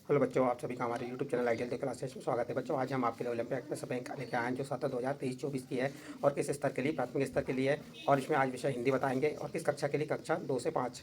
Hello बच्चों, आप सभी का हमारे यूट्यूब चैनल आइडियल क्लासेस में स्वागत है। बच्चों, आज हम आपके लिए ओलंपिक प्रेस बैंक लेके आए हैं जो सत्र 2023-24 की है और किस स्तर के लिए, प्राथमिक स्तर के लिए है। और इसमें आज विषय हिंदी बताएंगे और किस कक्षा के लिए, कक्षा 2 से 5।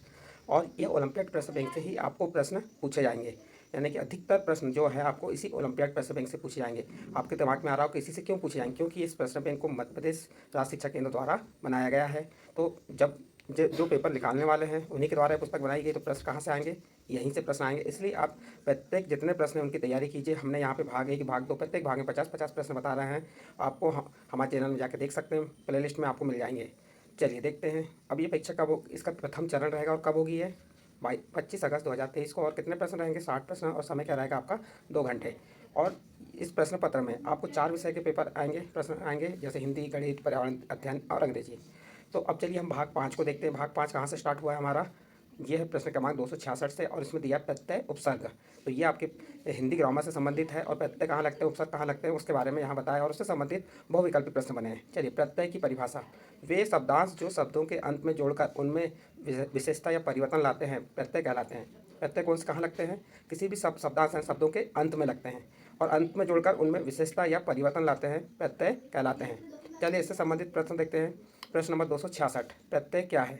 और ये ओलंपिक प्रेस बैंक से ही आपको प्रश्न पूछे जाएंगे, यानी कि अधिकतर प्रश्न जो है आपको इसी ओलंपियाड प्रेस बैंक से पूछे जाएंगे। आपके दिमाग में आ रहा हो कि इसी से क्यों पूछे जाएंगे, क्योंकि इस प्रश्न बैंक को मध्य प्रदेश राज्य शिक्षा केंद्र द्वारा बनाया गया है। तो जब जो पेपर निकालने वाले हैं उन्हीं के द्वारा पुस्तक बनाई गई, तो प्रश्न कहाँ से आएंगे, यहीं से प्रश्न आएंगे। इसलिए आप प्रत्येक जितने प्रश्न हैं उनकी तैयारी कीजिए। हमने यहाँ पे भाग 1, भाग 2, प्रत्येक भाग में 50-50 प्रश्न बता रहे हैं। आपको हमारे चैनल में जाकर देख सकते हैं, प्लेलिस्ट में आपको मिल जाएंगे। चलिए देखते हैं अब ये परीक्षा कब हो, इसका प्रथम चरण रहेगा और कब होगी है 25 अगस्त 2023 को। और कितने प्रश्न रहेंगे, 60 प्रश्न, और समय क्या रहेगा आपका 2 घंटे। और इस प्रश्न पत्र में आपको 4 विषय के पेपर आएंगे, प्रश्न आएंगे, जैसे हिंदी, गणित, पर्यावरण अध्ययन और अंग्रेजी। तो अब चलिए हम भाग 5 को देखते हैं। भाग 5 कहाँ से स्टार्ट हुआ है हमारा, ये है प्रश्न क्रमांक 266 से, और इसमें दिया प्रत्यय उपसर्ग। तो ये आपके हिंदी ग्रामर से संबंधित है, और प्रत्यय कहाँ लगते हैं, उपसर्ग कहाँ लगते हैं, उसके बारे में यहाँ बताया, और उससे संबंधित बहुविकल्पी प्रश्न बने हैं। चलिए, प्रत्यय की परिभाषा। वे शब्दांश जो शब्दों के अंत में जोड़कर उनमें विशेषता या परिवर्तन लाते हैं, प्रत्यय कहलाते हैं। प्रत्यय कौन से कहाँ लगते हैं, किसी भी शब्दांश शब्दों के अंत में लगते हैं और अंत में जोड़कर उनमें विशेषता या परिवर्तन लाते हैं, प्रत्यय कहलाते हैं। चलिए इससे संबंधित प्रश्न देखते हैं। प्रश्न नंबर 266, प्रत्यय क्या है।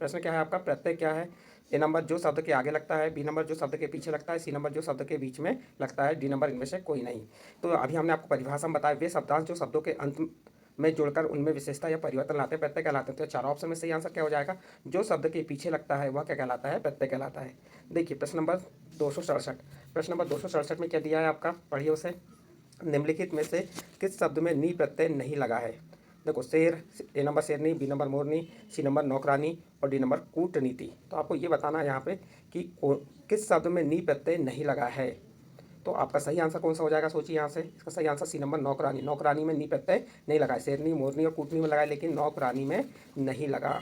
प्रश्न क्या है आपका, प्रत्यय क्या है। ए नंबर जो शब्द के आगे लगता है, बी नंबर जो शब्द के पीछे लगता है, सी नंबर जो शब्द के बीच में लगता है, डी नंबर इनमें से कोई नहीं। तो अभी हमने आपको परिभाषा में बताया, वे शब्दांश जो शब्दों के अंत में जोड़कर उनमें विशेषता या परिवर्तन लाते हैं, प्रत्यय कहलाते हैं। तो 4 ऑप्शन में सही आंसर क्या हो जाएगा, जो शब्द के पीछे लगता है वह क्या कहलाता है, प्रत्यय कहलाता है। देखिए प्रश्न नंबर 267। प्रश्न नंबर 267 में क्या दिया है आपका, पढ़िए उसे। निम्नलिखित में से किस शब्द में नी प्रत्यय नहीं लगा है। देखो, शेर, ए नंबर शेरनी, बी नंबर मोरनी, सी नंबर नौकरानी और डी नंबर कूटनीति। तो आपको ये बताना है यहाँ पे कि किस शब्द में नी प्रत्यय नहीं लगा है। तो आपका सही आंसर कौन सा हो जाएगा, सोचिए यहाँ से। इसका सही आंसर सी नंबर नौकरानी। नौकरानी में नी प्रत्यय नहीं लगा है। शेरनी, मोरनी और कूटनी में लगा है, लेकिन नौकरानी में नहीं लगा।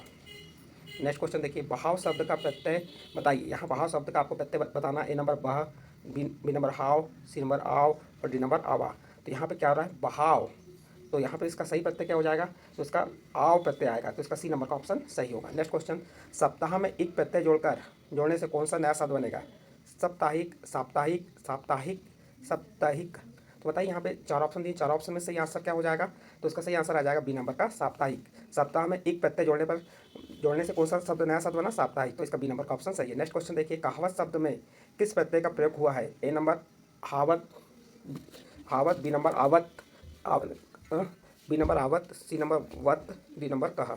नेक्स्ट क्वेश्चन देखिए, बहाव शब्द का प्रत्यय बताइए। यहाँ बहाव शब्द का आपको प्रत्यय बताना। ए नंबर बह, बी नंबर हाव, सी नंबर आव और डी नंबर आवा। तो यहाँ पे क्या हो रहा है, बहाव। तो यहाँ पे इसका सही प्रत्यय क्या हो जाएगा, तो इसका आव प्रत्यय आएगा। तो इसका सी नंबर का ऑप्शन सही होगा। नेक्स्ट क्वेश्चन, सप्ताह में एक प्रत्यय जोड़ने से कौन सा नया शब्द बनेगा। साप्ताहिक, साप्ताहिक, साप्ताहिक, साप्ताहिक। तो बताइए, यहाँ पे 4 ऑप्शन दिए, 4 ऑप्शन में सही आंसर क्या हो जाएगा, तो इसका सही आंसर आ जाएगा बी नंबर का, साप्ताहिक। सप्ताह में एक प्रत्यय जोड़ने से कौन सा शब्द, नया शब्द बना, साप्ताहिक। तो इसका बी नंबर का ऑप्शन सही है। नेक्स्ट क्वेश्चन देखिए, कहावत शब्द में किस प्रत्यय का प्रयोग हुआ है। ए नंबर हावत, हावत, बी नंबर आवत, बी नंबर आवत, सी नंबर वत, डी नंबर कहा।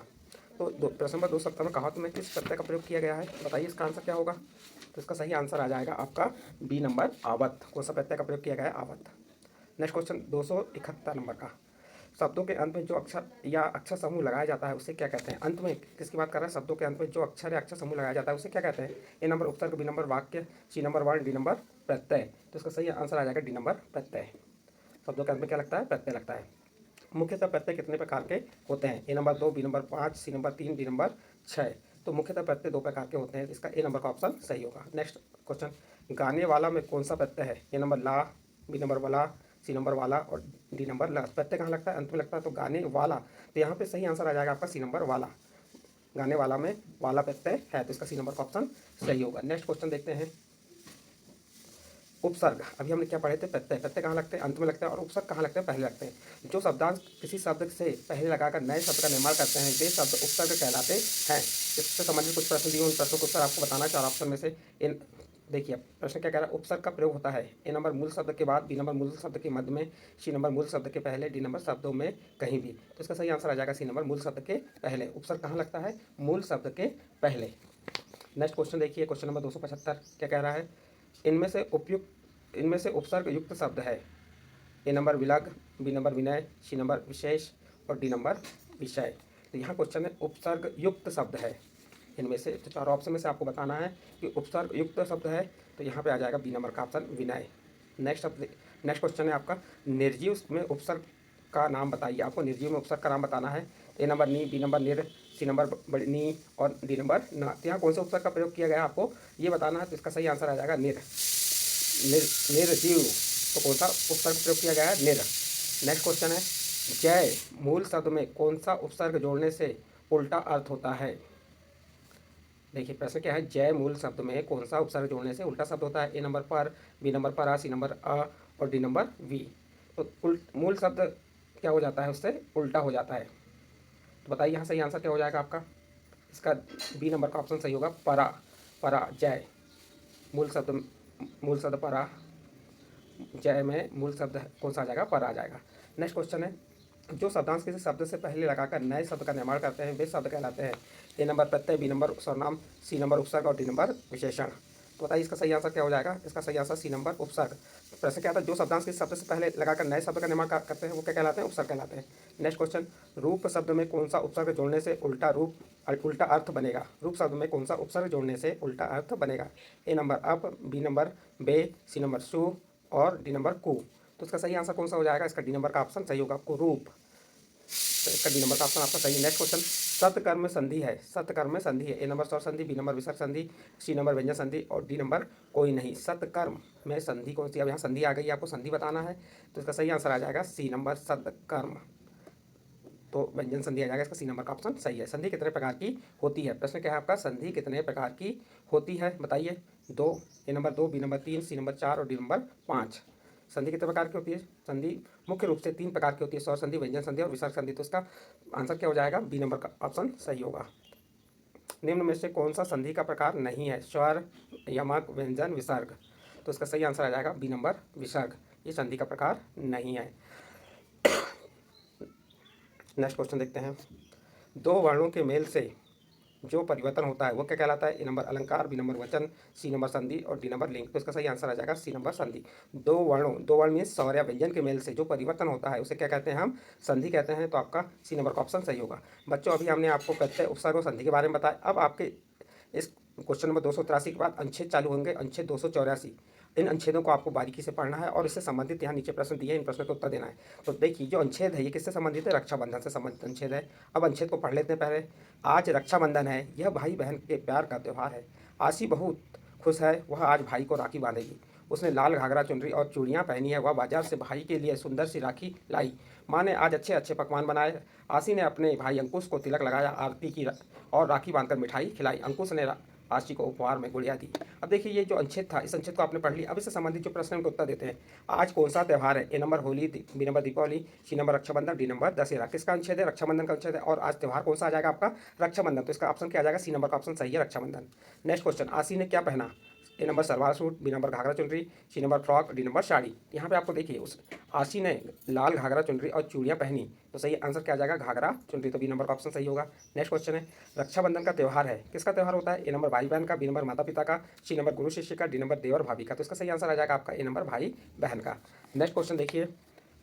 तो प्रश्न नंबर 270 में कहावत में किस प्रत्यय का प्रयोग किया गया है, बताइए इसका आंसर क्या होगा। तो इसका सही आंसर आ जाएगा आपका बी नंबर आवत। कौन सा प्रत्यय का प्रयोग किया गया है, आवत। नेक्स्ट क्वेश्चन 271 नंबर का, शब्दों के अंत में जो अक्षर या अक्षर समूह लगाया जाता है उसे क्या कहते हैं। अंत में किसकी बात कर रहा है, शब्दों के अंत में जो अक्षर या अक्षर समूह लगाया जाता है उसे क्या कहते हैं। ए नंबर उपसर्ग, बी नंबर वाक्य, सी नंबर वर्ण, डी नंबर प्रत्यय। तो इसका सही आंसर आ जाएगा डी नंबर प्रत्यय। शब्दों के अंत में क्या लगता है, प्रत्यय लगता है। मुख्यतः प्रत्यय कितने प्रकार के होते हैं। A number 2, B number 5, C number 3, D number 6। तो मुख्यतः प्रत्यय 2 प्रकार के होते हैं। इसका ए नंबर का ऑप्शन सही होगा। नेक्स्ट क्वेश्चन, गाने वाला में कौन सा प्रत्यय है। A number La, B number वाला, सी नंबर वाला और डी नंबर ला। प्रत्यय कहाँ लगता है, अंत में लगता है। तो गाने वाला, तो यहाँ पे सही आंसर आ जाएगा आपका सी नंबर वाला। गाने वाला में वाला प्रत्यय है, तो इसका सी नंबर का ऑप्शन सही होगा। नेक्स्ट क्वेश्चन देखते हैं, उपसर्ग। अभी हमने क्या पढ़े थे, प्रत्यय। प्रत्यय कहाँ लगते हैं, अंत में लगते हैं, और उपसर्ग कहाँ लगते हैं, पहले लगते हैं। जो शब्दांश किसी शब्द से पहले लगाकर नए शब्द का निर्माण करते हैं वे शब्द उपसर्ग कहलाते हैं। इससे संबंधित कुछ प्रश्न दिए, उन प्रश्नों को उत्तर आपको बताना है 4 ऑप्शन में से। इन देखिए प्रश्न क्या कह रहा है, उपसर्ग का प्रयोग होता है। ए नंबर मूल शब्द के बाद, बी नंबर मूल शब्द के मध्य में, सी नंबर मूल शब्द के पहले, डी नंबर शब्दों में कहीं भी। तो इसका सही आंसर आ जाएगा सी नंबर मूल शब्द के पहले। उपसर्ग कहाँ लगता है, मूल शब्द के पहले। नेक्स्ट क्वेश्चन देखिए, क्वेश्चन नंबर 275 क्या कह रहा है, इनमें से उपसर्ग युक्त शब्द है। ए नंबर विलग, बी नंबर विनय, सी नंबर विशेष और डी नंबर विषय। तो यहाँ क्वेश्चन है उपसर्ग युक्त शब्द है इनमें से। तो 4 ऑप्शन में से आपको बताना है कि उपसर्ग युक्त शब्द है। तो यहाँ पे आ जाएगा बी नंबर का ऑप्शन विनय। नेक्स्ट क्वेश्चन है आपका, निर्जीव में उपसर्ग का नाम बताइए। आपको निर्जीव में उपसर्ग का नाम बताना है। A number knee, B number निर, सी नंबर नी और डी नंबर ना। तो यहाँ कौन से उपसर्ग का प्रयोग किया गया आपको ये बताना है। तो इसका सही आंसर आ जाएगा निर्जीव। तो कौन सा उपसर्ग प्रयोग किया गया है, निर। नेक्स्ट क्वेश्चन है, जय मूल शब्द में कौन सा उपसर्ग जोड़ने से उल्टा अर्थ होता है। देखिए प्रश्न क्या है, जय मूल शब्द में कौन सा उपसर्ग जोड़ने से उल्टा शब्द होता है? ए नंबर पर, बी नंबर पर, सी नंबर अ और डी नंबर वी। तो मूल शब्द क्या हो जाता है, उससे उल्टा हो जाता है। तो बताइए यहाँ सही आंसर क्या हो जाएगा आपका? इसका बी नंबर का ऑप्शन सही होगा, परा। परा जय, मूल शब्द परा, जय में मूल शब्द कौन सा आ जाएगा? पर आ जाएगा। नेक्स्ट क्वेश्चन है, जो शब्दांश किसी शब्द से पहले लगाकर नए शब्द का निर्माण करते हैं वे शब्द कहलाते हैं? A number Pratyaya, B number सर्वनाम, सी नंबर उपसर्ग और डी नंबर विशेषण। तो बताइए इसका सही आंसर क्या हो जाएगा? इसका सही आंसर सी नंबर उपसर्ग। प्रश्न क्या था, जो शब्दांश किसी शब्द से पहले लगाकर नए शब्द का निर्माण करते हैं वो क्या कहलाते हैं? उपसर्ग कहलाते हैं। नेक्स्ट क्वेश्चन, रूप शब्द में कौन सा उपसर्ग जोड़ने से उल्टा अर्थ बनेगा? रूप शब्द में कौन सा उपसर्ग जोड़ने से उल्टा अर्थ बनेगा? ए नंबर अप, बी नंबर बे, सी नंबर सु और डी नंबर कु। तो इसका सही आंसर कौन सा हो जाएगा? इसका डी नंबर का ऑप्शन सही होगा, कुरूप। तो इसका डी नंबर का ऑप्शन आपका सही है। नेक्स्ट क्वेश्चन, सतकर्म संधि है, सतकर्म में संधि है। ए नंबर स्वर संधि, बी नंबर विसर्ग संधि, सी नंबर व्यंजन संधि और डी नंबर कोई नहीं। सतकर्म में संधि कौन सी? अब यहाँ संधि आ गई, आपको संधि बताना है। तो इसका सही आंसर आ जाएगा सी नंबर सतकर्म। तो व्यंजन संधि आ जाएगा, इसका सी नंबर का ऑप्शन सही है। संधि कितने प्रकार की होती है? प्रश्न क्या है आपका, संधि कितने प्रकार की होती है? बताइए। दो, ए नंबर दो, बी नंबर तीन, सी नंबर चार और डी नंबर पाँच। संधि कितने प्रकार की होती है? संधि मुख्य रूप से तीन प्रकार की होती है, स्वर संधि, व्यंजन संधि और विसर्ग संधि। तो इसका आंसर क्या हो जाएगा? बी नंबर का ऑप्शन सही होगा। निम्न में से कौन सा संधि का प्रकार नहीं है? स्वर, यमक, व्यंजन, विसर्ग। तो इसका सही आंसर आ जाएगा बी नंबर विसर्ग। ये संधि का प्रकार नहीं है। नेक्स्ट क्वेश्चन देखते हैं, दो वर्णों के मेल से जो परिवर्तन होता है वो क्या कहलाता है? ए नंबर अलंकार, बी नंबर वचन, सी नंबर संधि और डी नंबर लिंग। तो इसका सही आंसर आ जाएगा सी नंबर संधि। दो वर्ण मीन्स स्वर या व्यंजन के मेल से जो परिवर्तन होता है उसे क्या कहते हैं? हम संधि कहते हैं। तो आपका सी नंबर का ऑप्शन सही होगा। बच्चों अभी हमने आपको प्रत्यय, उपसर्ग और संधि के बारे में बताया। अब आपके इस क्वेश्चन नंबर 283 के बाद अनुच्छेद चालू होंगे, अनुच्छेद 284। इन अनुच्छेदों को आपको बारीकी से पढ़ना है और इससे संबंधित यहाँ नीचे प्रश्न दिए हैं, इन प्रश्नों के उत्तर देना है। तो देखिए जो अनुच्छेद है ये किससे संबंधित है? रक्षाबंधन से संबंधित अनुच्छेद है। अब अनुच्छेद को पढ़ लेते हैं पहले। आज रक्षाबंधन है, यह भाई बहन के प्यार का त्यौहार है। आशी बहुत खुश है, वह आज भाई को राखी बांधेगी। उसने लाल घाघरा चुनरी और चूड़ियाँ पहनी है, वह बाजार से भाई के लिए सुंदर सी राखी लाई। माँ ने आज अच्छे अच्छे पकवान बनाए। आशी ने अपने भाई अंकुश को तिलक लगाया, आरती की और राखी बांधकर मिठाई खिलाई। अंकुश ने आशी को उपहार में गुड़िया दी। अब देखिए ये जो अनुच्छेद था, इस अनुच्छेद को आपने पढ़ लिया। अब इससे संबंधित जो प्रश्न उनके उत्तर देते हैं। आज कौन सा त्यौहार है? A number Holi, B number Deepawali, C number Rakshabandhan, D number Dussehra. किसका अनुच्छेद है? रक्षाबंधन का अनुच्छेद है। और आज त्यौहार कौन सा आ जाएगा आपका? रक्षाबंधन। तो इसका ऑप्शन क्या आ जाएगा? सी नंबर का ऑप्शन सही है, रक्षाबंधन। नेक्स्ट क्वेश्चन, आशी ने क्या पहना? A number salwar suit, B number ghagra chunri, C number frock, D number sari. यहाँ पे आपको देखिए उस आशी ने लाल घाघरा चुनरी और चूड़ियाँ पहनी। तो सही आंसर क्या आ जाएगा? घाघरा चुनरी। तो बी नंबर का ऑप्शन सही होगा। नेक्स्ट क्वेश्चन है, रक्षाबंधन का त्यौहार है, किसका त्यौहार होता है? ए नंबर भाई बहन का, बी नंबर माता पिता का, सी नंबर गुरु शिष्य का, डी नंबर देवर भाभी का। तो इसका सही आंसर आ जाएगा आपका ए नंबर भाई बहन का। नेक्स्ट क्वेश्चन देखिए,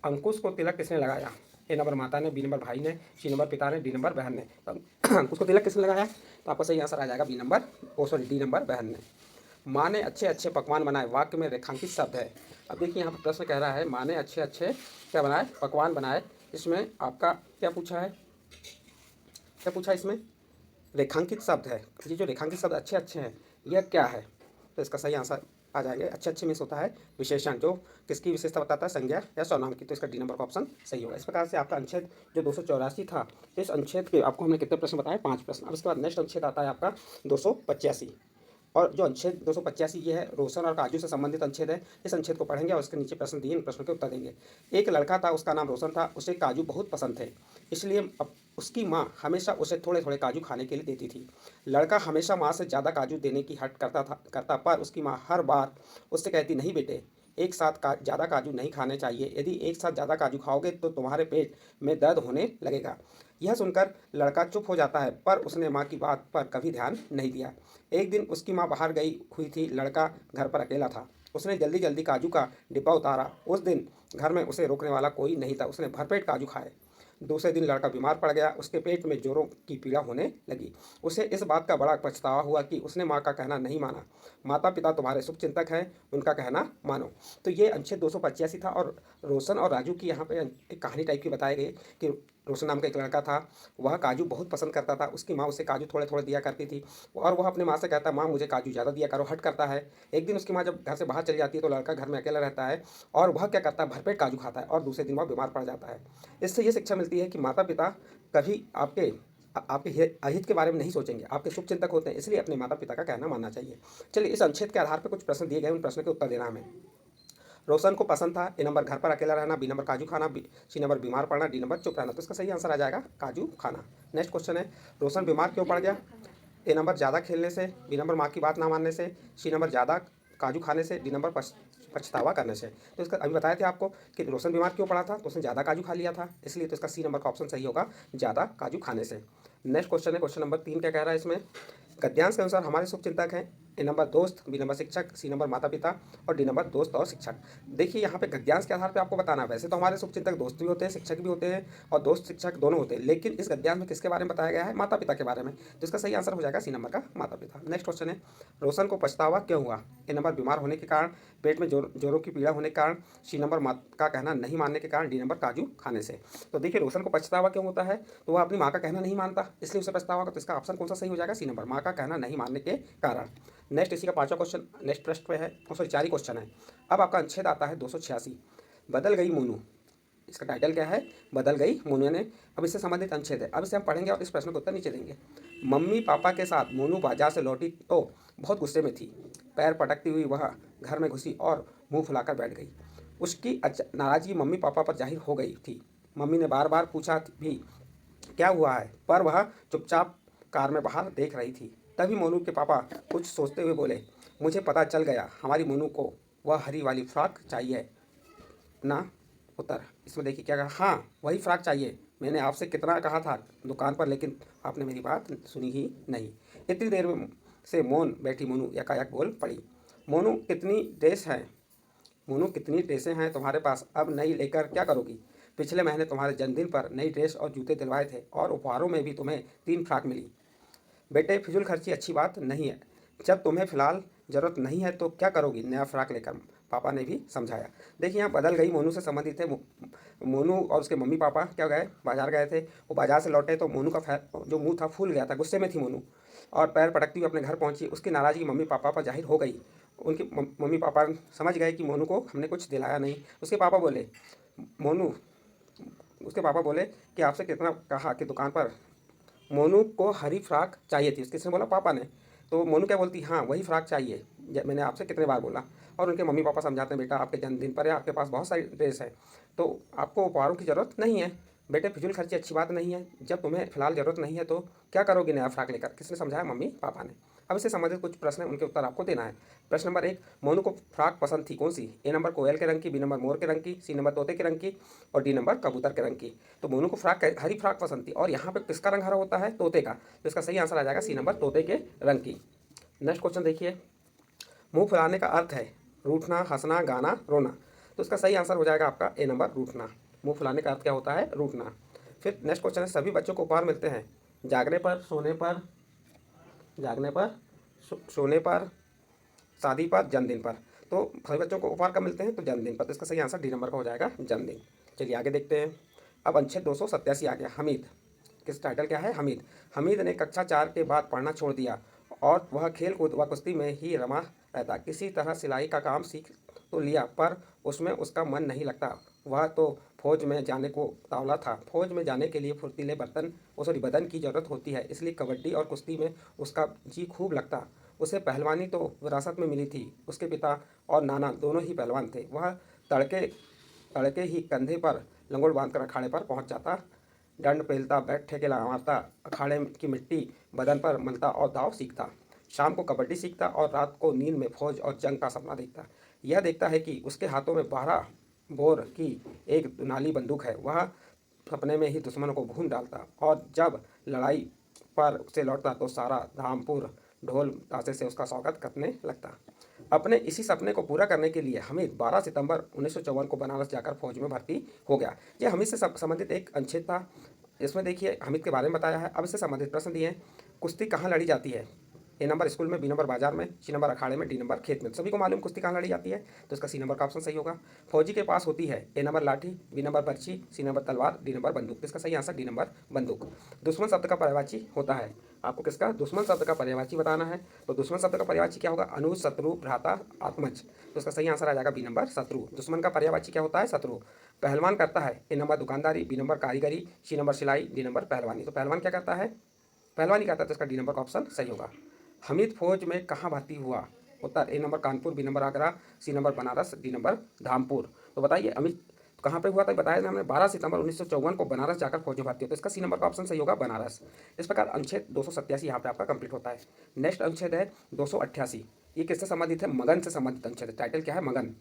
अंकुश को तिलक किसने लगाया? ए नंबर माता ने, बी नंबर भाई ने, सी नंबर पिता ने, डी नंबर बहन ने। तो अंकुश को तिलक किसने लगाया? तो आपका सही आंसर आ जाएगा डी नंबर बहन ने। माँ ने अच्छे अच्छे पकवान बनाए, वाक्य में रेखांकित शब्द है। अब देखिए यहाँ पर प्रश्न कह रहा है माँ ने अच्छे अच्छे क्या बनाए? पकवान बनाए। इसमें आपका क्या पूछा है? क्या पूछा इसमें? रेखांकित शब्द है। ये जो रेखांकित शब्द अच्छे अच्छे हैं यह क्या है? तो इसका सही आंसर आ जाएगा, अच्छे अच्छे मीन्स होता है विशेषण, जो किसकी विशेषता बताता है? संज्ञा या सर्वनाम की। तो इसका डी नंबर का ऑप्शन सही होगा। इस प्रकार से आपका अनुच्छेद जो 284 था, इस अनुच्छेद के आपको हमने कितने प्रश्न बताए? 5 प्रश्न। अब इसके बाद नेक्स्ट अनुच्छेद आता है आपका 285। और जो अनुच्छेद 285 ये है रोशन और काजू से संबंधित अनुच्छेद है। इस अनुच्छेद को पढ़ेंगे और इसके नीचे प्रश्न दिए, इन प्रश्नों के उत्तर देंगे। एक लड़का था, उसका नाम रोशन था, उसे काजू बहुत पसंद थे, इसलिए अब उसकी माँ हमेशा उसे थोड़े थोड़े काजू खाने के लिए देती थी। लड़का हमेशा माँ से ज़्यादा काजू देने की हट करता, पर उसकी माँ हर बार उससे कहती, नहीं बेटे, एक साथ ज़्यादा काजू नहीं खाने चाहिए। यदि एक साथ ज़्यादा काजू खाओगे तो तुम्हारे पेट में दर्द होने लगेगा। यह सुनकर लड़का चुप हो जाता है, पर उसने माँ की बात पर कभी ध्यान नहीं दिया। एक दिन उसकी माँ बाहर गई हुई थी, लड़का घर पर अकेला था। उसने जल्दी जल्दी काजू का डिब्बा उतारा। उस दिन घर में उसे रोकने वाला कोई नहीं था। उसने भरपेट काजू खाए। दूसरे दिन लड़का बीमार पड़ गया, उसके पेट में जोरों की पीड़ा होने लगी। उसे इस बात का बड़ा पछतावा हुआ कि उसने माँ का कहना नहीं माना। माता पिता तुम्हारे शुभचिंतक हैं, उनका कहना मानो। तो ये अनुच्छेद 285 था। और रोशन और राजू की यहाँ पे एक कहानी टाइप की बताई गई कि रोशन नाम का एक लड़का था, वह काजू बहुत पसंद करता था। उसकी माँ उसे काजू थोड़े थोड़े दिया करती थी और वह अपने माँ से कहता, माँ मुझे काजू ज़्यादा दिया करो, हट करता है। एक दिन उसकी माँ जब घर से बाहर चली जाती है तो लड़का घर में अकेला रहता है और वह क्या करता है? भरपेट काजू खाता है और दूसरे दिन वह बीमार पड़ जाता है। इससे ये शिक्षा मिलती है कि माता पिता कभी आपके आपके अहित के बारे में नहीं सोचेंगे, आपके शुभ चिंतक होते हैं, इसलिए अपने माता पिता का कहना मानना चाहिए। चलिए, इस अनुच्छेद के आधार पर कुछ प्रश्न दिए गए, उन प्रश्नों के उत्तर देना हमें। रोशन को पसंद था ए नंबर घर पर अकेला रहना, बी नंबर काजू खाना, सी नंबर बीमार पड़ना, डी नंबर चुप रहना। तो इसका सही आंसर आ जाएगा काजू खाना। नेक्स्ट क्वेश्चन है, रोशन बीमार क्यों पड़ गया? ए नंबर ज़्यादा खेलने से, बी नंबर माँ की बात ना मानने से, सी नंबर ज़्यादा काजू खाने से, डी नंबर पछतावा करने से। तो इसका अभी बताया था आपको कि रोशन बीमार क्यों पड़ा था, तो उसने ज़्यादा काजू खा लिया था, इसलिए तो इसका सी नंबर का ऑप्शन सही होगा, ज़्यादा काजू खाने से। नेक्स्ट क्वेश्चन है, क्वेश्चन नंबर 3 क्या कह रहा है इसमें? गद्यांश के अनुसार हमारे शुभचिंतक हैं ए नंबर दोस्त, बी नंबर शिक्षक, सी नंबर माता पिता और डी नंबर दोस्त और शिक्षक। देखिए, यहाँ पे गद्यांश के आधार पे आपको बताना है। वैसे तो हमारे शुभचिंतक दोस्त भी होते हैं, शिक्षक भी होते हैं और दोस्त शिक्षक दोनों होते हैं, लेकिन इस गद्यांश में किसके बारे में बताया गया है? माता पिता के बारे में। तो इसका सही आंसर हो जाएगा सी नंबर का माता पिता। नेक्स्ट क्वेश्चन है, रोशन को पछतावा क्यों हुआ? ए नंबर बीमार होने के कारण, पेट में जोरों की पीड़ा होने के कारण, सी नंबर माँ का कहना नहीं मानने के कारण, डी नंबर काजू खाने से। तो देखिए, रोशन को पछतावा क्यों होता है? तो वह अपनी माँ का कहना नहीं मानता, इसलिए उसे पछतावा होगा। तो इसका ऑप्शन कौन सा सही हो जाएगा? सी नंबर, माँ का कहना नहीं मानने के कारण। नेक्स्ट इसी का 5वां क्वेश्चन नेक्स्ट पृष्ठ पे है, सॉरी 4 ही क्वेश्चन है। अब आपका अनुच्छेद आता है 286, बदल गई मोनू। इसका टाइटल क्या है? बदल गई मोनू ने। अब इससे संबंधित अनुच्छेद है, अब इसे हम पढ़ेंगे और इस प्रश्न को उत्तर नीचे देंगे। मम्मी पापा के साथ मोनू बाजार से लौटी तो बहुत गुस्से में थी। पैर पटकती हुई वह घर में घुसी और मुंह फुलाकर बैठ गई। उसकी नाराजगी मम्मी पापा पर जाहिर हो गई थी। मम्मी ने बार बार पूछा भी क्या हुआ है, पर वह चुपचाप कार में बाहर देख रही थी। तभी मोनू के पापा कुछ सोचते हुए बोले, मुझे पता चल गया, हमारी मोनू को वह हरी वाली फ्रॉक चाहिए ना। उत्तर इसमें देखिए क्या कहा, हाँ वही फ्रॉक चाहिए। मैंने आपसे कितना कहा था दुकान पर, लेकिन आपने मेरी बात सुनी ही नहीं। इतनी देर में से मौन बैठी मोनू एकाएक बोल पड़ी, मोनू कितनी ड्रेस है, मोनू कितनी ड्रेसें हैं तुम्हारे पास, अब नई लेकर क्या करोगी? पिछले महीने तुम्हारे जन्मदिन पर नई ड्रेस और जूते दिलवाए थे और उपहारों में भी तुम्हें 3 फ्रॉक मिली। बेटे, फिजूल खर्ची अच्छी बात नहीं है। जब तुम्हें फ़िलहाल ज़रूरत नहीं है तो क्या करोगी नया फ्रॉक लेकर? पापा ने भी समझाया। देखिए, यहाँ बदल गई मोनू से संबंधित है। मोनू और उसके मम्मी पापा क्या गए, बाजार गए थे। वो बाजार से लौटे तो मोनू का जो मुंह था फूल गया था, गुस्से में थी मोनू और पैर पटकती हुई अपने घर पहुंची। उसकी नाराज़गी मम्मी पापा पर जाहिर हो गई। उनके मम्मी पापा समझ गए कि मोनू को हमने कुछ दिलाया नहीं। मोनू उसके पापा बोले कि आपसे कितना कहा कि दुकान पर मोनू को हरी फ्रॉक चाहिए थी। किसने बोला? पापा ने। तो मोनू क्या बोलती, हाँ वही फ्रॉक चाहिए, मैंने आपसे कितने बार बोला। और उनके मम्मी पापा समझाते हैं, बेटा आपके जन्मदिन पर है, आपके पास बहुत सारी ड्रेस है, तो आपको उपहारों की ज़रूरत नहीं है। बेटे, फिजूल खर्ची अच्छी बात नहीं है। जब तुम्हें फिलहाल ज़रूरत नहीं है तो क्या करोगे नया फ्रॉक लेकर? किसने समझाया? मम्मी पापा ने। अब इससे संबंधित कुछ प्रश्न हैं, उनके उत्तर आपको देना है। प्रश्न नंबर 1, मोनू को फ्रॉक पसंद थी कौन सी? ए नंबर कोयल के रंग की, बी नंबर मोर के रंग की, सी नंबर तोते के रंग की और डी नंबर कबूतर के रंग की। तो मोनू को हरी फ्रॉक पसंद थी और यहाँ पे किसका रंग हरा होता है? तोते का। तो इसका सही आंसर आ जाएगा सी नंबर, तोते के रंग की। नेक्स्ट क्वेश्चन देखिए, मुंह फुलाने का अर्थ है रूठना, हंसना, गाना, रोना। तो इसका सही आंसर हो जाएगा आपका ए नंबर, रूठना। मुंह फुलाने का अर्थ क्या होता है? रूठना। फिर नेक्स्ट क्वेश्चन है, सभी बच्चों को उपहार मिलते हैं जागने पर, सोने पर, शादी पर, जन्मदिन पर। तो सभी बच्चों को उपहार कब मिलते हैं? तो जन्मदिन पर। तो इसका सही आंसर डी नंबर का हो जाएगा, जन्मदिन। चलिए आगे देखते हैं। अब अनुच्छेद 287 आ गया, हमीद। किस टाइटल क्या है? हमीद। हमीद ने कक्षा 4 के बाद पढ़ना छोड़ दिया और वह खेल कूद व कुश्ती में ही रमा रहता। किसी तरह सिलाई का काम सीख तो लिया, पर उसमें उसका मन नहीं लगता। वह तो फौज में जाने को तावला था। फौज में जाने के लिए फुर्तीले बदन की जरूरत होती है, इसलिए कबड्डी और कुश्ती में उसका जी खूब लगता। उसे पहलवानी तो विरासत में मिली थी, उसके पिता और नाना दोनों ही पहलवान थे। वह तड़के तड़के ही कंधे पर लंगोट बांधकर अखाड़े पर पहुंच जाता, डंड पेलता, बैठ ठेके मारता, अखाड़े की मिट्टी बदन पर मलता और दाव सीखता। शाम को कबड्डी सीखता और रात को नींद में फौज और जंग का सपना देखता। यह देखता है कि उसके हाथों में 12 बोर की एक दुनाली बंदूक है। वह सपने में ही दुश्मनों को भून डालता और जब लड़ाई पर से लौटता तो सारा धामपुर ढोल ताशे से उसका स्वागत करने लगता। अपने इसी सपने को पूरा करने के लिए हमीद 12 सितंबर 1954 को बनारस जाकर फौज में भर्ती हो गया। यह हमीद से संबंधित एक अनुच्छेद था। इसमें देखिए हमीद के बारे में बताया है। अब इससे संबंधित प्रश्न दिए हैं, कुश्ती कहाँ लड़ी जाती है? ए नंबर स्कूल में, बी नंबर बाजार में, सी नंबर अखाड़े में, डी नंबर खेत में। सभी को मालूम कुश्ती कहाँ लड़ी जाती है, तो इसका सी नंबर का ऑप्शन सही होगा। फौजी के पास होती है ए नंबर लाठी, बी नंबर पर्ची, सी नंबर तलवार, डी नंबर बंदूक। इसका सही आंसर डी नंबर बंदूक। दुश्मन शब्द का पर्यायवाची होता है, आपको किसका दुश्मन शब्द का पर्यायवाची बताना है। तो दुश्मन शब्द का पर्यायवाची क्या होगा, अनुज, शत्रु, भ्राता, आत्मज। तो इसका सही आंसर आ जाएगा बी नंबर शत्रु। दुश्मन का पर्यायवाची क्या होता है, शत्रु। पहलवान करता है ए नंबर दुकानदारी, बी नंबर कारीगरी, सी नंबर सिलाई, डी नंबर पहलवानी। तो पहलवान क्या करता है, पहलवानी करता है, तो इसका डी नंबर का ऑप्शन सही होगा। हमीद फौज में कहाँ भर्ती हुआ, उत्तर A number Kanpur, B number Agra, C number Banaras, D number Dhampur. तो बताइए अमित कहाँ पे हुआ था, बताया था हमने 12 सितंबर 1954 को बनारस जाकर फौज में भर्ती हो। तो इसका सी नंबर का ऑप्शन सही होगा बनारस। इस प्रकार अनुच्छेद 287 यहाँ पे आपका कंप्लीट होता है। नेक्स्ट अनुच्छेद है 288। ये किससे संबंधित है, मगन से संबंधित अनुच्छेद है। टाइटल क्या है, मगन।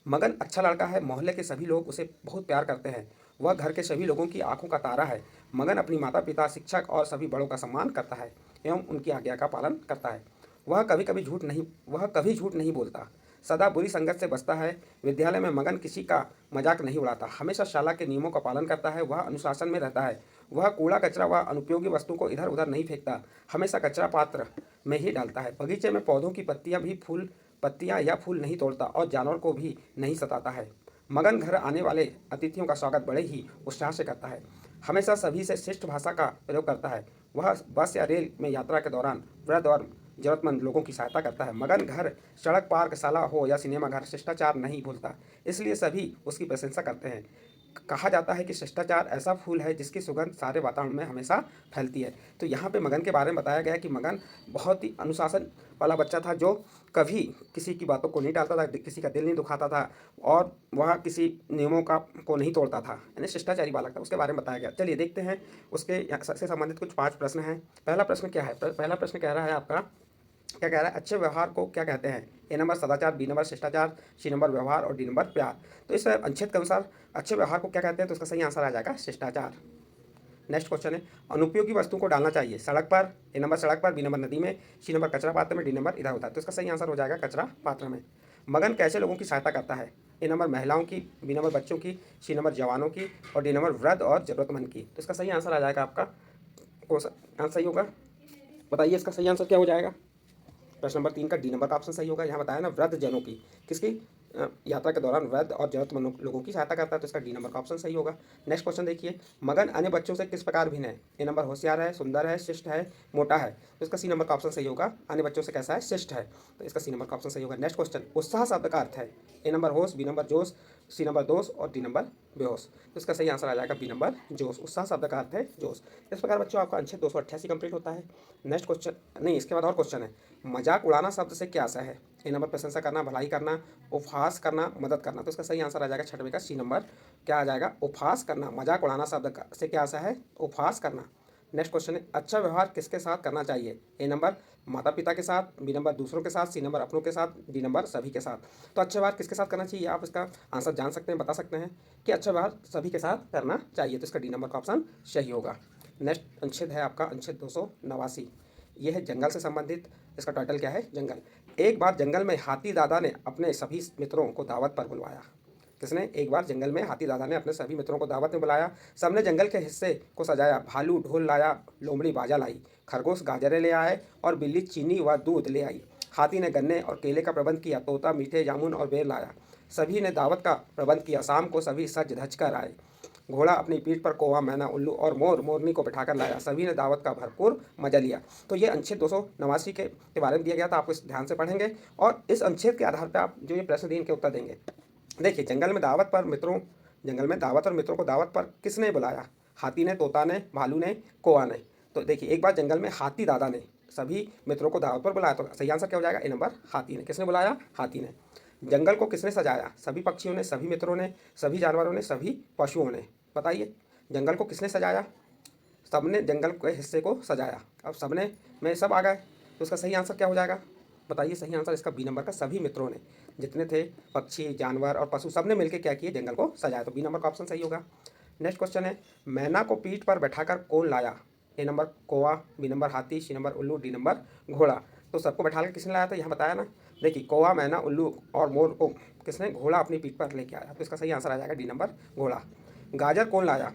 मगन अच्छा लड़का है, मोहल्ले के सभी लोग उसे बहुत प्यार करते हैं। वह घर के सभी लोगों की आंखों का तारा है। मगन अपनी माता पिता, शिक्षक और सभी बड़ों का सम्मान करता है एवं उनकी आज्ञा का पालन करता है। वह कभी झूठ नहीं बोलता, सदा बुरी संगत से बचता है। विद्यालय में मगन किसी का मजाक नहीं उड़ाता, हमेशा शाला के नियमों का पालन करता है। वह अनुशासन में रहता है। वह कूड़ा कचरा व अनुपयोगी वस्तु को इधर उधर नहीं फेंकता, हमेशा कचरा पात्र में ही डालता है। बगीचे में पौधों की पत्तियां या फूल नहीं तोड़ता और जानवर को भी नहीं सताता है। मगन घर आने वाले अतिथियों का स्वागत बड़े ही उत्साह से करता है। हमेशा सभी से शिष्ट भाषा का प्रयोग करता है। वह बस या रेल में यात्रा के दौरान वृद्ध और जरूरतमंद लोगों की सहायता करता है। मगन घर सड़क, पार्क, हो या सिनेमा घर शिष्टाचार नहीं भूलता, इसलिए सभी उसकी प्रशंसा करते हैं। कहा जाता है कि शिष्टाचार ऐसा फूल है जिसकी सुगंध सारे वातावरण में हमेशा फैलती है। तो यहाँ पे मगन के बारे में बताया गया है कि मगन बहुत ही अनुशासन वाला बच्चा था, जो कभी किसी की बातों को नहीं टालता था, किसी का दिल नहीं दुखाता था और वह किसी नियमों को नहीं तोड़ता था, यानी शिष्टाचारी बालक था। उसके बारे में बताया गया। चलिए देखते हैं उसके से संबंधित कुछ 5 प्रश्न हैं। पहला प्रश्न क्या है, पहला प्रश्न कह रहा है आपका, क्या कह रहा है, अच्छे व्यवहार को क्या कहते हैं। ए नंबर सदाचार, बी नंबर शिष्टाचार, सी नंबर व्यवहार और डी नंबर प्यार। तो इस अनुच्छेद के अनुसार अच्छे व्यवहार को क्या कहते हैं, तो इसका सही आंसर आ जाएगा शिष्टाचार। नेक्स्ट क्वेश्चन है, अनुपयोगी वस्तु को डालना चाहिए सड़क पर। ए नंबर सड़क पर, बी नंबर नदी में, सी नंबर कचरा पात्र में, डी नंबर इधर उधर। तो इसका सही आंसर हो जाएगा कचरा पात्र में। मगन कैसे लोगों की सहायता करता है। ए नंबर महिलाओं की, बी नंबर बच्चों की, सी नंबर जवानों की और डी नंबर वृद्ध और जरूरतमंद की। तो इसका सही आंसर आ जाएगा आपका, कौन सा आंसर सही होगा, बताइए इसका सही आंसर क्या हो जाएगा। प्रश्न नंबर 3 का डी नंबर का ऑप्शन सही होगा। यहाँ बताया ना वृद्ध जनों की, किसकी यात्रा के दौरान वृद्ध और जरूरतमंद लोगों की सहायता करता है, तो इसका डी नंबर का ऑप्शन सही होगा। नेक्स्ट क्वेश्चन देखिए, मगन अन्य बच्चों से किस प्रकार भिन्न है। ए नंबर होशियार है, सुंदर है, शिष्ट है, मोटा है। तो इसका सी नंबर का ऑप्शन सही होगा। अन्य बच्चों से कैसा है, शिष्ट है। तो इसका सी नंबर का ऑप्शन सही होगा। नेक्स्ट क्वेश्चन, उत्साह शब्द का अर्थ है। ए नंबर होश, बी नंबर जोश, सी नंबर दोष और डी नंबर बेहोश। तो इसका सही आंसर आ जाएगा बी नंबर जोश। उत्साह शब्द का अर्थ है जोश। इस प्रकार बच्चों आपका अनुच्छेद 288 कंप्लीट होता है। नेक्स्ट क्वेश्चन नहीं, इसके बाद और क्वेश्चन है, मजाक उड़ाना शब्द से क्या आशय है। ए नंबर प्रशंसा करना, भलाई करना, उपहास करना, मदद करना। तो इसका सही आंसर आ जाएगा 6वें का सी नंबर, क्या आ जाएगा, उपहास करना। मजाक उड़ाना शब्द से क्या आशय है, उपहास करना। नेक्स्ट क्वेश्चन है, अच्छा व्यवहार किसके साथ करना चाहिए। ए नंबर माता पिता के साथ, बी नंबर दूसरों के साथ, सी नंबर अपनों के साथ, डी नंबर सभी के साथ। तो अच्छा व्यवहार किसके साथ करना चाहिए, आप इसका आंसर जान सकते हैं, बता सकते हैं कि अच्छा व्यवहार सभी के साथ करना चाहिए। तो इसका डी नंबर का ऑप्शन सही होगा। नेक्स्ट अनुच्छेद है आपका अनुच्छेद 289। यह है जंगल से संबंधित। इसका टाइटल क्या है, जंगल। एक बार जंगल में हाथी दादा ने अपने सभी मित्रों को दावत पर बुलवाया। किसने, एक बार जंगल में हाथी दादा ने अपने सभी मित्रों को दावत में बुलाया। सबने जंगल के हिस्से को सजाया। भालू ढोल लाया, लोमड़ी बाजा लाई, खरगोश गाजरे ले आए और बिल्ली चीनी व दूध ले आई। हाथी ने गन्ने और केले का प्रबंध किया, तोता मीठे जामुन और बेर लाया। सभी ने दावत का प्रबंध किया। शाम को सभी सज धज कर आए। घोड़ा अपनी पीठ पर कौवा, मैना, उल्लू और मोर मोरनी को बिठाकर लाया। सभी ने दावत का भरपूर मजा लिया। तो ये अनुच्छेद 289 के बारे में दिया गया था, आपको इस ध्यान से पढ़ेंगे और इस अनुच्छेद के आधार पर आप जो ये प्रश्न दिए इनके उत्तर देंगे। देखिए, जंगल में दावत और मित्रों को दावत पर किसने बुलाया। हाथी ने, तोता ने, भालू ने, कौवा ने। तो देखिए, एक बार जंगल में हाथी दादा ने सभी मित्रों को दावत पर बुलाया। तो सही आंसर क्या हो जाएगा, ए नंबर हाथी ने। किसने बुलाया, हाथी ने। जंगल को किसने सजाया, सभी पक्षियों ने, सभी मित्रों ने, सभी जानवरों ने, सभी पशुओं ने। बताइए, जंगल को किसने सजाया, सबने जंगल के हिस्से को सजाया। अब सबने में सब आ गए, तो उसका सही आंसर क्या हो जाएगा, बताइए। सही आंसर इसका बी नंबर का, सभी मित्रों ने, जितने थे पक्षी, जानवर और पशु, सबने मिलकर क्या किए, जंगल को सजाया। तो बी नंबर का ऑप्शन सही होगा। नेक्स्ट क्वेश्चन है, मैना को पीठ पर बैठाकर कौन लाया। ए नंबर कौवा, बी नंबर हाथी, सी नंबर उल्लू, डी नंबर घोड़ा। तो सबको बैठा कर किसने लाया था, यहाँ बताया ना। देखिए, कौवा, मैना, उल्लू और मोर को किसने, घोड़ा अपनी पीठ पर लेके आया। तो इसका सही आंसर आ जाएगा डी नंबर घोड़ा। गाजर कौन लाया,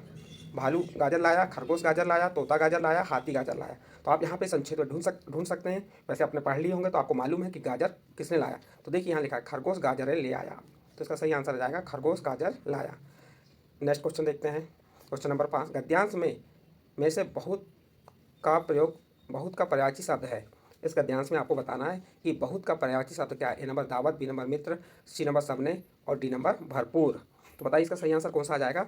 भालू गाजर लाया, खरगोश गाजर लाया, तोता गाजर लाया, हाथी गाजर लाया। तो आप यहाँ पे संक्षेप में ढूंढ सकते हैं। वैसे आपने पढ़ लिए होंगे तो आपको मालूम है कि गाजर किसने लाया। तो देखिए यहाँ लिखा है खरगोश गाजर ले आया, तो इसका सही आंसर आ जाएगा खरगोश गाजर लाया। नेक्स्ट क्वेश्चन देखते हैं। क्वेश्चन नंबर 5, गद्यांश में से बहुत का पर्यायवाची शब्द है। इस गद्यांश में आपको बताना है कि बहुत का पर्यायवाची शब्द क्या है। ए नंबर दावत, बी नंबर मित्र, सी नंबर सबने और डी नंबर भरपूर। तो बताइए इसका सही आंसर कौन सा आ जाएगा।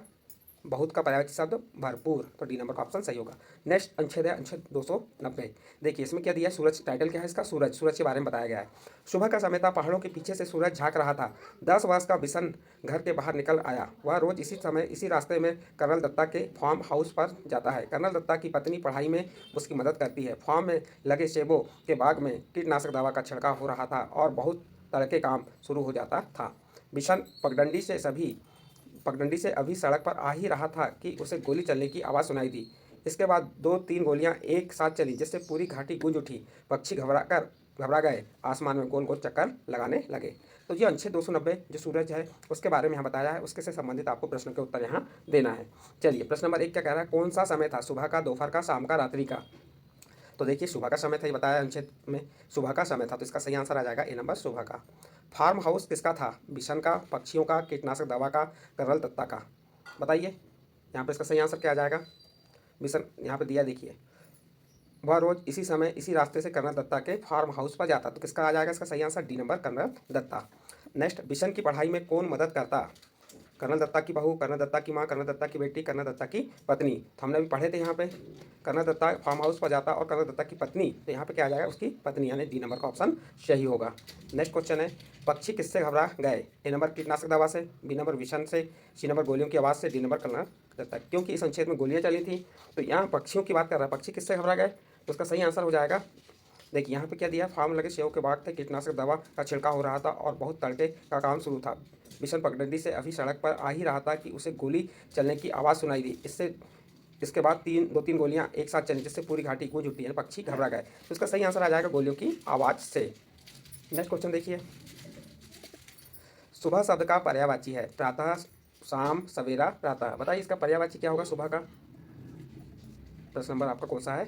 बहुत का पर्यायवाची शब्द भरपूर, तो डी नंबर का ऑप्शन सही होगा। नेक्स्ट अनुच्छेद है अनुच्छेद 290। देखिए इसमें क्या दिया है, सूरज। टाइटल क्या है इसका, सूरज के बारे में बताया गया है। सुबह का समय था, पहाड़ों के पीछे से सूरज झांक रहा था। 10 वर्ष का बिशन घर के बाहर निकल आया। वह रोज इसी समय इसी रास्ते में कर्नल दत्ता के फार्म हाउस पर जाता है। कर्नल दत्ता की पत्नी पढ़ाई में उसकी मदद करती है। फार्म में लगे सेबों के बाग में कीटनाशक दवा का छिड़काव हो रहा था और बहुत तड़के काम शुरू हो जाता था। बिशन पगडंडी से अभी सड़क पर आ ही रहा था कि उसे गोली चलने की आवाज़ सुनाई दी। इसके बाद 2-3 गोलियां एक साथ चली, जिससे पूरी घाटी गूंज उठी। पक्षी घबरा गए, आसमान में गोल गोल चक्कर लगाने लगे। तो ये अनुच्छेद 290 जो सूरज है उसके बारे में यहाँ बताया है, उसके से संबंधित आपको प्रश्न के उत्तर यहाँ देना है। चलिए प्रश्न नंबर 1 क्या कह रहा है, कौन सा समय था, सुबह का, दोपहर का, शाम का, रात्रि का। तो देखिए सुबह का समय था, ये बताया अनुच्छेद में सुबह का समय था, तो इसका सही आंसर आ जाएगा ए नंबर सुबह का। फार्म हाउस किसका था, बिशन का, पक्षियों का, कीटनाशक दवा का, कर्नल दत्ता का। बताइए यहाँ पे इसका सही आंसर क्या आ जाएगा। बिशन यहाँ पे दिया देखिए, वह रोज इसी समय इसी रास्ते से कर्नल दत्ता के फार्म हाउस पर जाता, तो किसका आ जाएगा इसका सही answer D number colonel Datta. Next, Bishan की पढ़ाई में कौन मदद करता, कर्नल दत्ता की बहू, कर्नल दत्ता की माँ, कर्नल दत्ता की बेटी, कर्नल दत्ता की पत्नी। तो हमने अभी पढ़े थे यहाँ पे कर्नल दत्ता फार्म हाउस पर जाता और कर्नल दत्ता की पत्नी, तो यहाँ पे क्या आ जाएगा उसकी पत्नी, यानी डी नंबर का ऑप्शन सही होगा। नेक्स्ट क्वेश्चन है, पक्षी किससे घबरा गए। ए नंबर कीटनाशक दवा से, बी नंबर विषण से, सी नंबर गोलियों की आवाज़ से, डी नंबर कर्नल दत्ता। क्योंकि इस अनुच्छेद में गोलियाँ चली थी तो यहाँ पक्षियों की बात कर रहा है, पक्षी किससे घबरा गए, तो उसका सही आंसर हो जाएगा। देखिए यहाँ पे क्या दिया, फार्म लगे सेव के बाग थे, कीटनाशक दवा का छिड़काव हो रहा था और बहुत तड़के का काम शुरू था। बिशन पगडंडी से अभी सड़क पर आ ही रहा था कि उसे गोली चलने की आवाज़ सुनाई दी। इसके बाद 2-3 गोलियां एक साथ चली, जिससे पूरी घाटी गूंज उठी, यानी पक्षी घबरा गए। तो इसका सही आंसर आ जाएगा गोलियों की आवाज़ से। नेक्स्ट क्वेश्चन देखिए, सुबह शब्द का पर्यायवाची है, प्रातः, शाम, सवेरा, प्रातः। बताइए इसका पर्यायवाची क्या होगा सुबह का। प्रश्न नंबर आपका कौन सा है,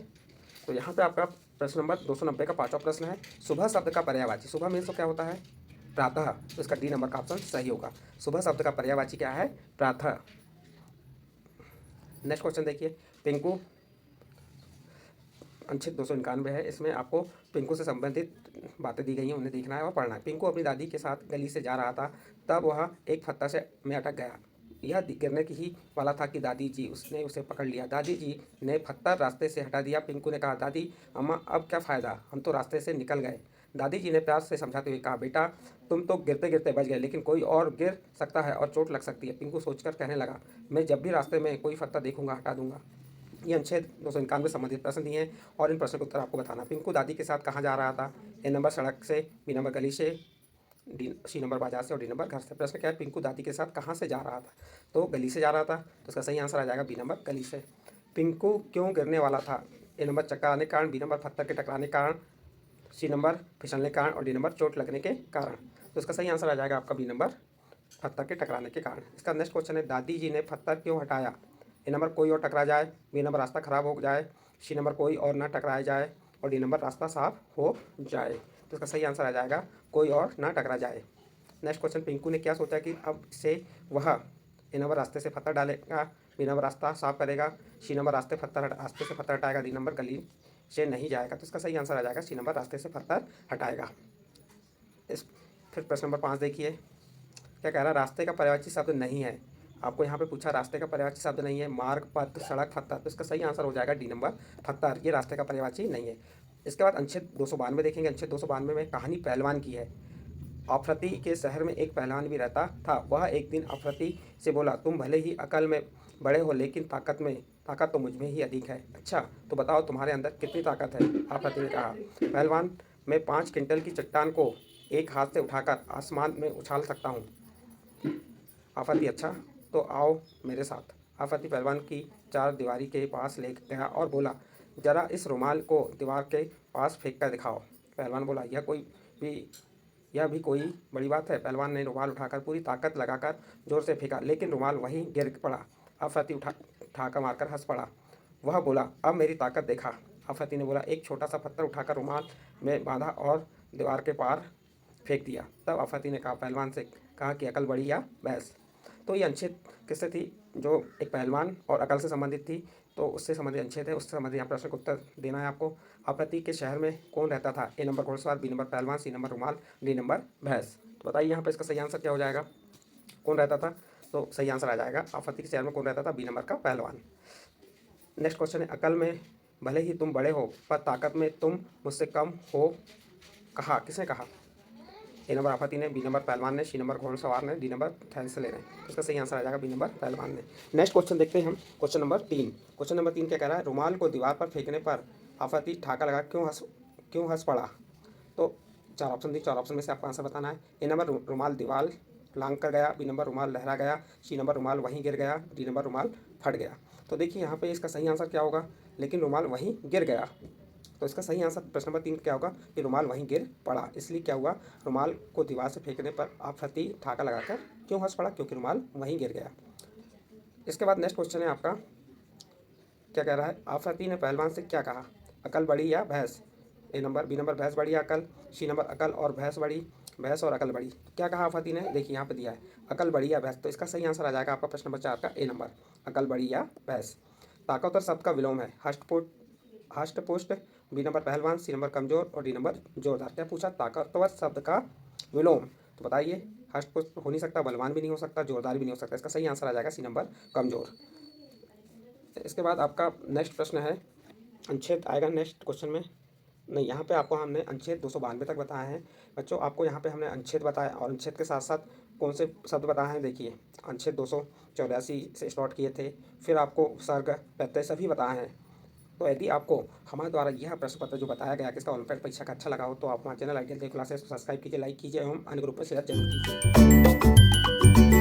तो यहाँ पे आपका प्रश्न नंबर 290 का 5वां प्रश्न है, सुबह शब्द का पर्यायवाची। सुबह मीन्स तो क्या होता है, प्रातः, तो इसका डी नंबर का ऑप्शन सही होगा। सुबह शब्द का पर्यायवाची क्या है, प्रातः। नेक्स्ट क्वेश्चन देखिए, पिंकू, अनुच्छेद 291 है, इसमें आपको पिंकू से संबंधित बातें दी गई हैं, उन्हें देखना है और पढ़ना है। पिंकू अपनी दादी के साथ गली से जा रहा था, तब वह एक पत्थर से में अटक गया। यह गिरने की ही वाला था कि दादी जी उसने उसे पकड़ लिया। दादी जी ने पत्थर रास्ते से हटा दिया। पिंकू ने कहा, दादी अम्मा अब क्या फ़ायदा, हम तो रास्ते से निकल गए। दादी जी ने प्यार से समझाते हुए कहा, बेटा तुम तो गिरते गिरते बच गए, लेकिन कोई और गिर सकता है और चोट लग सकती है। पिंकू सोचकर कहने लगा, मैं जब भी रास्ते में कोई पत्थर देखूंगा हटा दूंगा। ये अनुच्छेद 291 संबंधित प्रश्न दिए हैं और इन प्रश्नों के उत्तर आपको बताना। पिंकू दादी के साथ कहाँ जा रहा था, ए नंबर सड़क से, बी नंबर गली से, सी नंबर बाजार से और डी नंबर घर से। प्रश्न क्या है, पिंकू दादी के साथ कहाँ से जा रहा था, तो गली से जा रहा था, तो इसका सही आंसर आ जाएगा बी नंबर गली से। पिंकू क्यों गिरने वाला था, ए नंबर चक्कर आने के कारण, बी नंबर पत्थर के टकराने के कारण, सी नंबर फिसलने के कारण और डी नंबर चोट लगने के कारण। तो इसका सही आंसर आ जाएगा आपका बी नंबर पत्थर के टकराने के कारण। इसका नेक्स्ट क्वेश्चन है, दादी जी ने पत्थर क्यों हटाया। ए नंबर कोई और टकरा जाए, बी नंबर रास्ता खराब हो जाए, सी नंबर कोई और ना टकराया जाए और डी नंबर रास्ता साफ हो जाए। तो इसका सही आंसर आ जाएगा कोई और ना टकरा जाए। नेक्स्ट क्वेश्चन, पिंकू ने क्या सोचा कि अब से वह ए नंबर रास्ते से पत्थर डालेगा, बी नंबर रास्ता साफ करेगा, सी नंबर रास्ते से पत्थर हटाएगा, डी नंबर गली से नहीं जाएगा। तो इसका सही आंसर आ जाएगा सी नंबर रास्ते से पत्थर हटाएगा। फिर प्रश्न नंबर 5 देखिए, क्या कह रहा है, रास्ते का पर्यायवाची शब्द नहीं है। आपको यहाँ पे पूछा रास्ते का पर्यायवाची शब्द नहीं है, मार्ग, पथ, सड़क, पत्थर। तो इसका सही आंसर हो जाएगा डी नंबर पत्थर, ये रास्ते का पर्यायवाची नहीं है। इसके बाद अनुच्छेद 292 देखेंगे। अनुच्छेद 292 में कहानी पहलवान की है। अफरती के शहर में एक पहलवान भी रहता था। वह एक दिन अफरती से बोला, तुम भले ही अकल में बड़े हो, लेकिन ताकत तो मुझ में ही अधिक है। अच्छा तो बताओ तुम्हारे अंदर कितनी ताकत है। अफरती ने कहा, पहलवान, मैं 5 क्विंटल की चट्टान को एक हाथ से उठाकर आसमान में उछाल सकता हूँ। आफती, अच्छा तो आओ मेरे साथ। आफती पहलवान की चार दीवारी के पास ले गया और बोला, जरा इस रुमाल को दीवार के पास फेंक कर दिखाओ। पहलवान बोला, यह भी कोई बड़ी बात है। पहलवान ने रुमाल उठाकर पूरी ताकत लगाकर जोर से फेंका, लेकिन रुमाल वहीं गिर पड़ा। आफती उठाकर मारकर हंस पड़ा। वह बोला, अब मेरी ताकत देखा। आफती ने बोला, एक छोटा सा पत्थर उठाकर रुमाल में बांधा और दीवार के पार फेंक दिया। तब आफती ने कहा, पहलवान से कहा कि अकल बड़ी या भैंस। तो ये अनुच्छेद किससे थी, जो एक पहलवान और अकल से संबंधित थी, तो उससे संबंधित अनुच्छेद है, उससे संबंधित यहाँ प्रश्न का उत्तर देना है आपको। आफती के शहर में कौन रहता था? ए नंबर घुड़सवार, बी नंबर पहलवान, सी नंबर रुमाल, डी नंबर भैंस। तो बताइए यहाँ पर इसका सही आंसर क्या हो जाएगा, कौन रहता था? तो सही आंसर आ जाएगा, आफती के शहर में कौन रहता था? बी नंबर का पहलवान। नेक्स्ट क्वेश्चन है, अकल में भले ही तुम बड़े हो पर ताकत में तुम मुझसे कम हो, कहा, किसने कहा? ए नंबर आफती ने, बी नंबर पहलवान ने, सी नंबर घोड़सवार ने, डी नंबर फैसले ने। तो इसका सही आंसर आ जाएगा बी नंबर पहलवान ने। नेक्स्ट क्वेश्चन देखते हैं हम, क्वेश्चन नंबर 3। क्वेश्चन नंबर 3 क्या कह रहा है, रुमाल को दीवार पर फेंकने पर आफती ठाका लगा क्यों हंस पड़ा? तो 4 ऑप्शन दी, 4 ऑप्शन में से आपको आंसर बताना है। ए नंबर रुमाल दीवार लांग कर गया, बी नंबर रुमाल लहरा गया, सी नंबर रुमाल वहीं गिर गया, डी नंबर रुमाल फट गया। तो देखिए यहाँ पे इसका सही आंसर क्या होगा, लेकिन रुमाल वहीं गिर गया। तो इसका सही आंसर प्रश्न नंबर 3 क्या होगा कि रुमाल वहीं गिर पड़ा। इसलिए क्या हुआ, रुमाल को दीवार से फेंकने पर आफती ठाका लगाकर क्यों हंस पड़ा, क्योंकि रुमाल वहीं गिर गया। इसके बाद नेक्स्ट क्वेश्चन है आपका, क्या कह रहा है, आफती ने पहलवान से क्या कहा, अकल बड़ी या भैंस? ए नंबर, बी नंबर भैंस बड़ी या अकल, सी नंबर अकल और भैंस बड़ी, भैंस और अकल बड़ी। क्या कहा आफती ने? देखिए यहाँ पे दिया है अकल बड़ी या भैंस। तो इसका सही आंसर आ जाएगा आपका प्रश्न नंबर 4 का ए नंबर, अकल बड़ी या भैंस। ताकतवर शब्द का विलोम है हष्ट पुष्ट, बी नंबर पहलवान, सी नंबर कमजोर और डी नंबर जोरदार। क्या पूछा, ताकतवर शब्द का विलोम। तो बताइए, हष्ट पुष्ट हो नहीं सकता, बलवान भी नहीं हो सकता, जोरदार भी नहीं हो सकता। इसका सही आंसर आ जाएगा सी नंबर कमजोर। इसके बाद आपका नेक्स्ट प्रश्न है, अनुच्छेद आएगा नेक्स्ट क्वेश्चन में, नहीं, यहाँ पे आपको हमने अनुच्छेद 292 तक बताए हैं बच्चों। आपको यहाँ पे हमने अनुच्छेद बताया और अनुच्छेद के साथ साथ कौन से शब्द बताए हैं। देखिए, अनुच्छेद 284 से स्टार्ट किए थे, फिर आपको उपसर्ग, प्रत्यय सभी बताए हैं। तो यदि आपको हमारे द्वारा यह प्रश्न पत्र जो बताया गया कि इसका ओलंपियाड परीक्षा का अच्छा लगा हो, तो आप हमारे चैनल आइडियल क्लासेस को सब्सक्राइब कीजिए, लाइक कीजिए एवं अन्य ग्रुप में शेयर जरूर कीजिए।